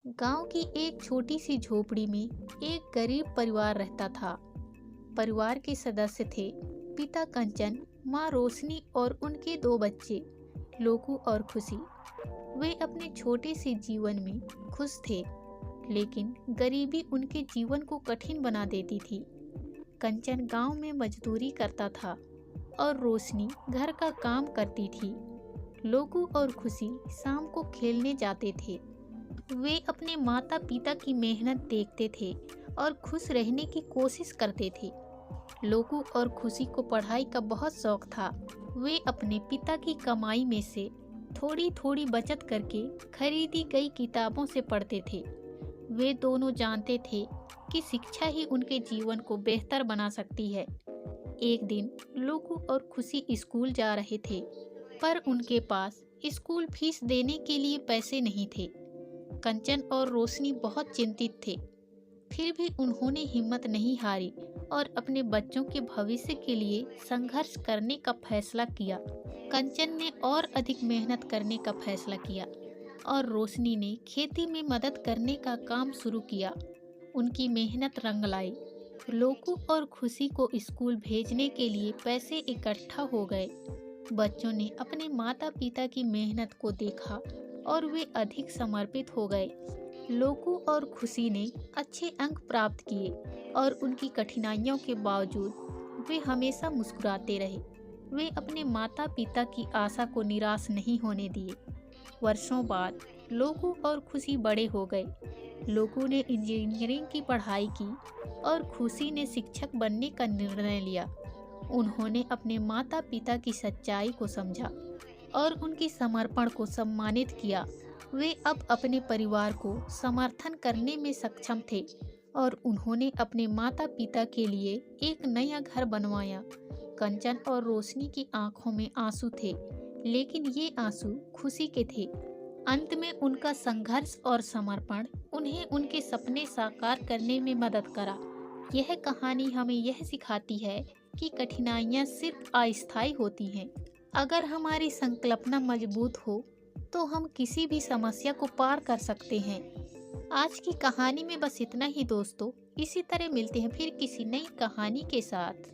गांव की एक छोटी सी झोपड़ी में एक गरीब परिवार रहता था। परिवार के सदस्य थे पिता कंचन, माँ रोशनी और उनके दो बच्चे लोकू और खुशी। वे अपने छोटे से जीवन में खुश थे, लेकिन गरीबी उनके जीवन को कठिन बना देती थी। कंचन गांव में मजदूरी करता था और रोशनी घर का काम करती थी। लोकू और खुशी शाम को खेलने जाते थे। वे अपने माता पिता की मेहनत देखते थे और खुश रहने की कोशिश करते थे। लोकू और खुशी को पढ़ाई का बहुत शौक था। वे अपने पिता की कमाई में से थोड़ी थोड़ी बचत करके खरीदी गई किताबों से पढ़ते थे। वे दोनों जानते थे कि शिक्षा ही उनके जीवन को बेहतर बना सकती है। एक दिन लोकू और खुशी स्कूल जा रहे थे, पर उनके पास स्कूल फीस देने के लिए पैसे नहीं थे। कंचन और रोशनी बहुत चिंतित थे, फिर भी उन्होंने हिम्मत नहीं हारी और अपने बच्चों के भविष्य के लिए संघर्ष करने का फैसला किया। कंचन ने और अधिक मेहनत करने का फैसला किया और रोशनी ने खेती में मदद करने का काम शुरू किया। उनकी मेहनत रंग लाई। लोकू और खुशी को स्कूल भेजने के लिए पैसे इकट्ठा हो गए। बच्चों ने अपने माता पिता की मेहनत को देखा और वे अधिक समर्पित हो गए। लोकू और खुशी ने अच्छे अंक प्राप्त किए और उनकी कठिनाइयों के बावजूद वे हमेशा मुस्कुराते रहे। वे अपने माता पिता की आशा को निराश नहीं होने दिए। वर्षों बाद लोकू और खुशी बड़े हो गए। लोकू ने इंजीनियरिंग की पढ़ाई की और खुशी ने शिक्षक बनने का निर्णय लिया। उन्होंने अपने माता पिता की सच्चाई को समझा और उनकी समर्पण को सम्मानित किया। वे अब अपने परिवार को समर्थन करने में सक्षम थे और उन्होंने अपने माता पिता के लिए एक नया घर बनवाया। कंचन और रोशनी की आंखों में आंसू थे, लेकिन ये आंसू खुशी के थे। अंत में उनका संघर्ष और समर्पण उन्हें उनके सपने साकार करने में मदद करा। यह कहानी हमें यह सिखाती है कि कठिनाइयाँ सिर्फ अस्थायी होती हैं। अगर हमारी संकल्पना मजबूत हो तो हम किसी भी समस्या को पार कर सकते हैं। आज की कहानी में बस इतना ही दोस्तों। इसी तरह मिलते हैं फिर किसी नई कहानी के साथ।